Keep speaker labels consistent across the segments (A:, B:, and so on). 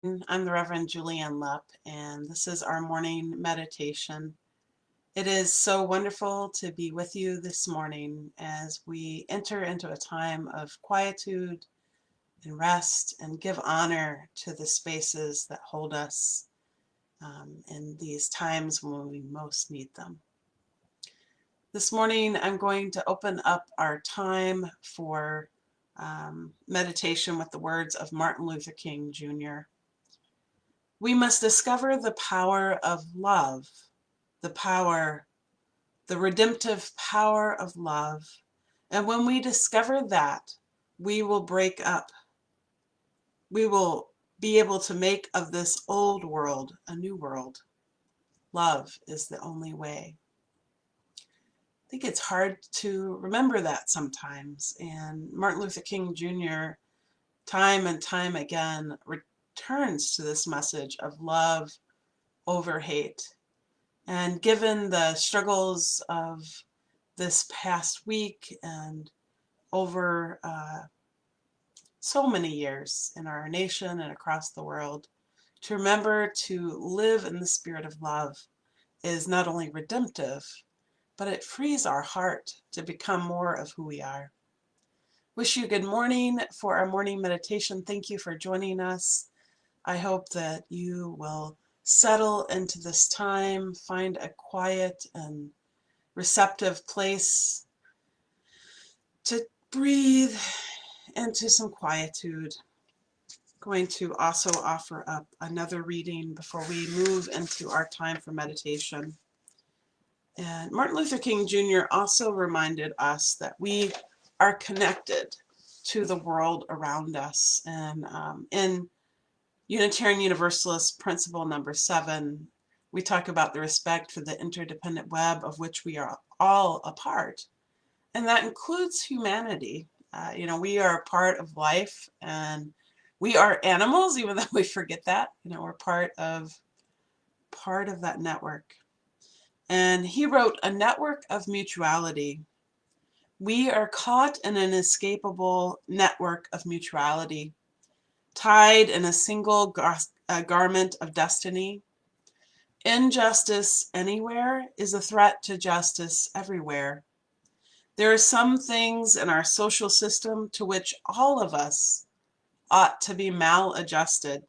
A: I'm the Reverend Julianne Lepp, and this is our morning meditation. It is so wonderful to be with you this morning as we enter into a time of quietude and rest and give honor to the spaces that hold us in these times when we most need them. This morning, I'm going to open up our time for meditation with the words of Martin Luther King Jr. We must discover the power of love, the power, the redemptive power of love. And when we discover that, we will break up. We will be able to make of this old world a new world. Love is the only way. I think it's hard to remember that sometimes. And Martin Luther King Jr. time and time again returns to this message of love over hate. And given the struggles of this past week and over so many years in our nation and across the world, to remember to live in the spirit of love is not only redemptive, but it frees our heart to become more of who we are. Wish you good morning for our morning meditation. Thank you for joining us. I hope that you will settle into this time, find a quiet and receptive place to breathe into some quietude. Going to also offer up another reading before we move into our time for meditation. And Martin Luther King Jr. also reminded us that we are connected to the world around us. And in Unitarian Universalist principle number 7, we talk about the respect for the interdependent web of which we are all a part. And that includes humanity. We are a part of life, and we are animals, even though we forget that. We're part of that network. And he wrote, "A network of mutuality. We are caught in an inescapable network of mutuality, tied in a single garment of destiny. Injustice anywhere is a threat to justice everywhere. There are some things in our social system to which all of us ought to be maladjusted.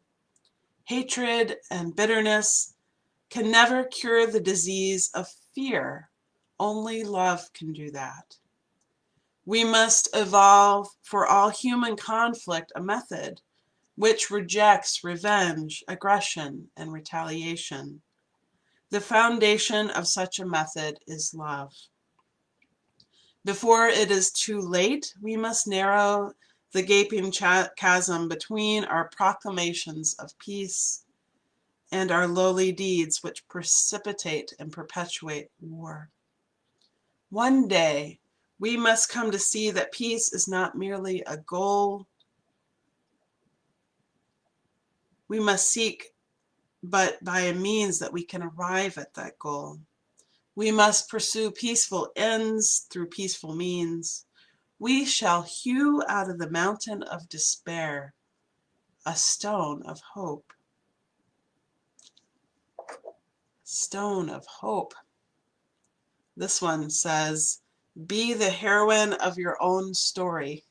A: Hatred and bitterness can never cure the disease of fear. Only love can do that. We must evolve for all human conflict a method which rejects revenge, aggression, and retaliation. The foundation of such a method is love. Before it is too late, we must narrow the gaping chasm between our proclamations of peace and our lowly deeds which precipitate and perpetuate war. One day, we must come to see that peace is not merely a goal we must seek, but by a means that we can arrive at that goal. We must pursue peaceful ends through peaceful means. We shall hew out of the mountain of despair a stone of hope." Stone of hope. This one says, "Be the heroine of your own story."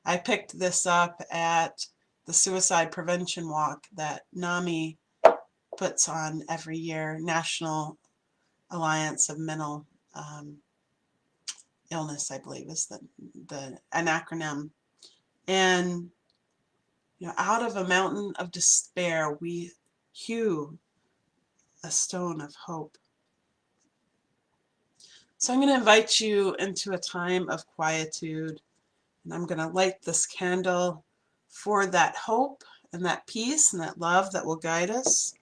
A: I picked this up at the suicide prevention walk that NAMI puts on every year, National Alliance of Mental Illness, I believe is the an acronym. And out of a mountain of despair, we hew a stone of hope. So I'm going to invite you into a time of quietude, and I'm going to light this candle for that hope and that peace and that love that will guide us.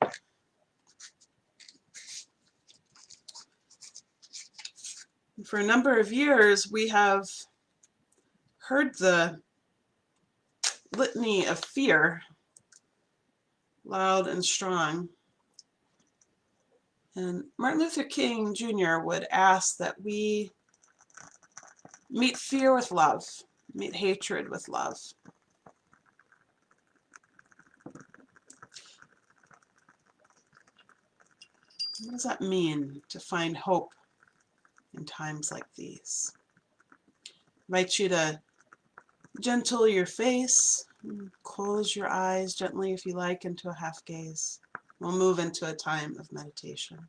A: For a number of years, we have heard the litany of fear loud and strong. And Martin Luther King Jr. would ask that we meet fear with love, meet hatred with love. What does that mean to find hope in times like these? I invite you to gentle your face, close your eyes gently if you like into a half gaze. We'll move into a time of meditation.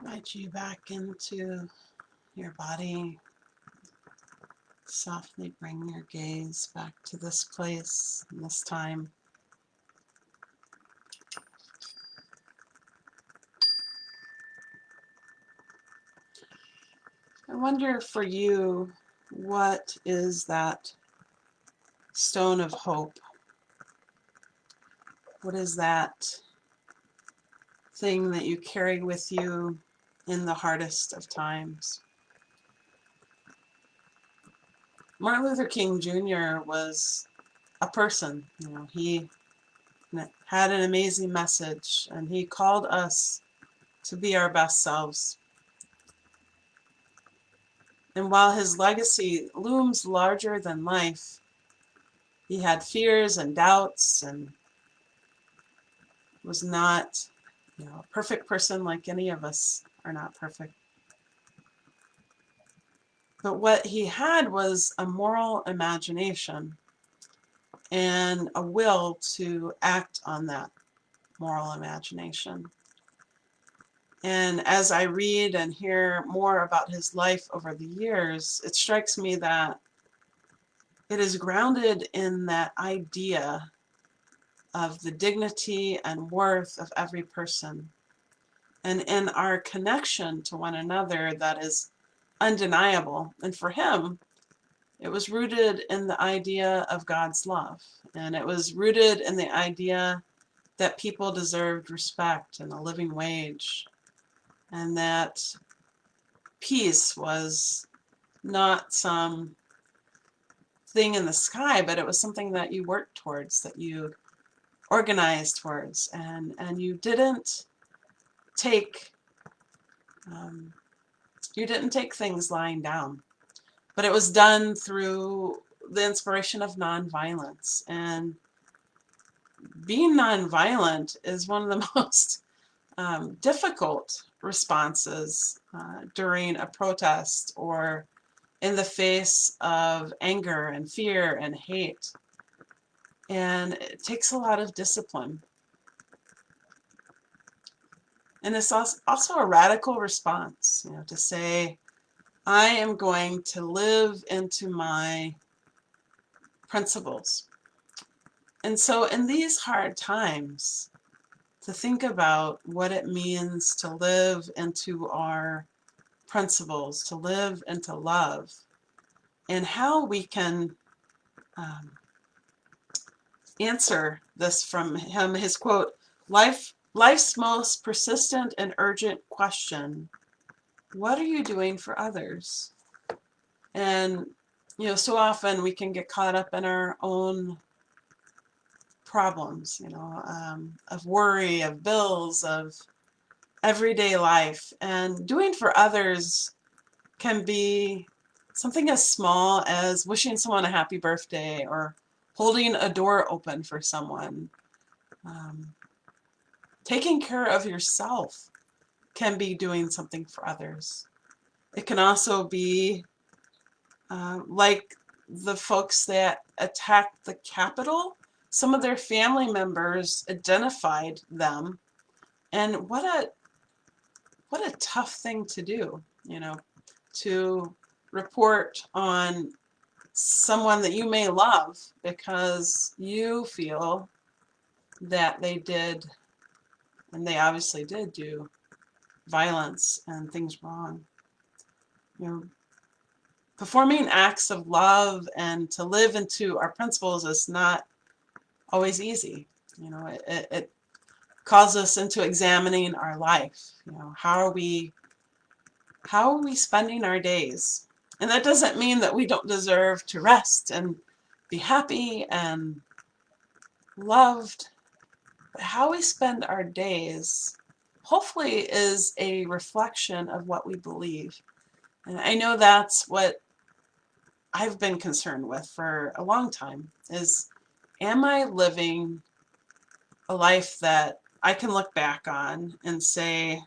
A: Invite you back into your body. Softly bring your gaze back to this place and this time. I wonder for you, what is that stone of hope? What is that thing that you carry with you in the hardest of times? Martin Luther King Jr. was a person. He had an amazing message, and he called us to be our best selves. And while his legacy looms larger than life, he had fears and doubts and was not, a perfect person like any of us are not perfect. But what he had was a moral imagination and a will to act on that moral imagination. And as I read and hear more about his life over the years, it strikes me that it is grounded in that idea of the dignity and worth of every person, and in our connection to one another that is undeniable. And for him, it was rooted in the idea of God's love, and it was rooted in the idea that people deserved respect and a living wage, and that peace was not some thing in the sky, but it was something that you worked towards, that you organized towards, and take um, you didn't take things lying down, but it was done through the inspiration of nonviolence. And being nonviolent is one of the most difficult responses during a protest or in the face of anger and fear and hate. And it takes a lot of discipline. And it's also a radical response, to say, I am going to live into my principles. And so in these hard times, to think about what it means to live into our principles, to live into love, and how we can answer this from him, his quote, life's most persistent and urgent question, what are you doing for others? And, so often we can get caught up in our own problems, of worry, of bills, of everyday life. And doing for others can be something as small as wishing someone a happy birthday or holding a door open for someone. Taking care of yourself can be doing something for others. It can also be like the folks that attacked the Capitol. Some of their family members identified them, and what a tough thing to do, to report on someone that you may love because you feel that they did, and they obviously did do, violence and things wrong. Performing acts of love and to live into our principles is not always easy. It calls us into examining our life. How are we spending our days? And that doesn't mean that we don't deserve to rest and be happy and loved. But how we spend our days, hopefully, is a reflection of what we believe. And I know that's what I've been concerned with for a long time, is, am I living a life that I can look back on and say,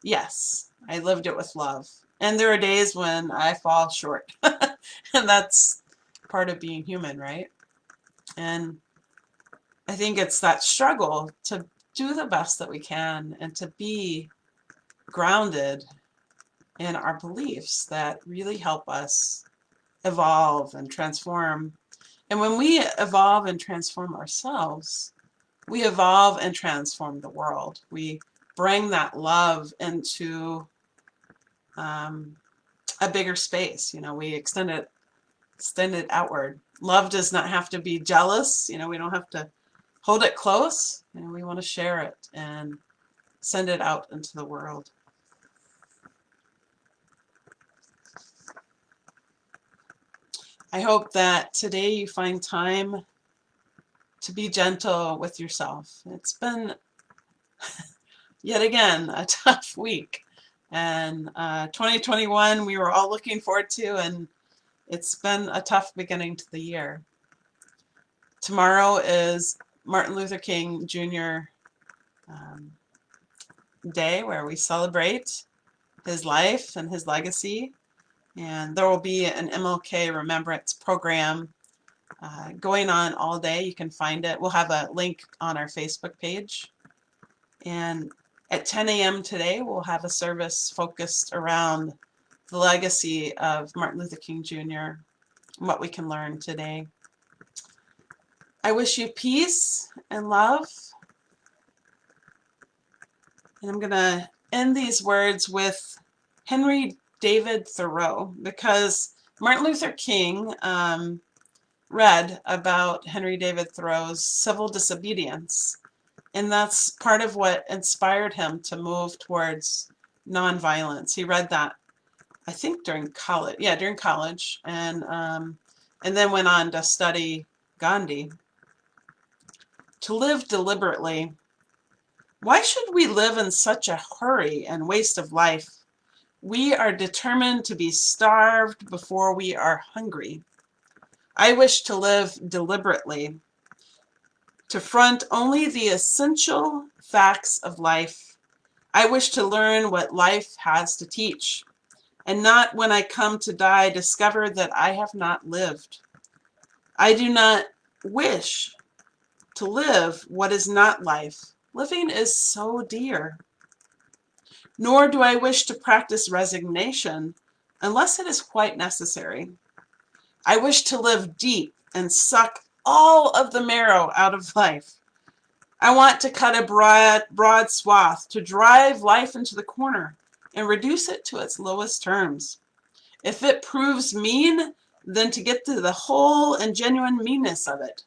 A: yes, I lived it with love. And there are days when I fall short. And that's part of being human, right? And I think it's that struggle to do the best that we can and to be grounded in our beliefs that really help us evolve and transform. And when we evolve and transform ourselves, we evolve and transform the world. We bring that love into a bigger space. We extend it outward. Love does not have to be jealous. We don't have to hold it close. We want to share it and send it out into the world. I hope that today you find time to be gentle with yourself. It's been, yet again, a tough week. And 2021 we were all looking forward to, and it's been a tough beginning to the year. Tomorrow is Martin Luther King Jr. Day, where we celebrate his life and his legacy. And there will be an MLK Remembrance program going on all day. You can find it. We'll have a link on our Facebook page. And at 10 a.m. today, we'll have a service focused around the legacy of Martin Luther King Jr. and what we can learn today. I wish you peace and love. And I'm going to end these words with Henry David Thoreau, because Martin Luther King read about Henry David Thoreau's civil disobedience, and that's part of what inspired him to move towards nonviolence. He read that, I think, during college. Yeah, during college, and then went on to study Gandhi. To live deliberately. Why should we live in such a hurry and waste of life? We are determined to be starved before we are hungry. I wish to live deliberately, to front only the essential facts of life. I wish to learn what life has to teach, and not when I come to die discover that I have not lived. I do not wish to live what is not life. Living is so dear. Nor do I wish to practice resignation unless it is quite necessary. I wish to live deep and suck all of the marrow out of life. I want to cut a broad swath, to drive life into the corner and reduce it to its lowest terms. If it proves mean, then to get to the whole and genuine meanness of it,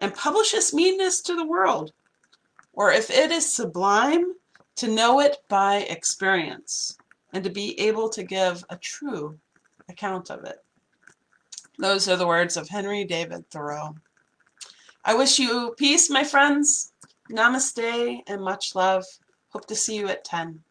A: and publish its meanness to the world. Or if it is sublime, to know it by experience, and to be able to give a true account of it. Those are the words of Henry David Thoreau. I wish you peace, my friends. Namaste and much love. Hope to see you at 10.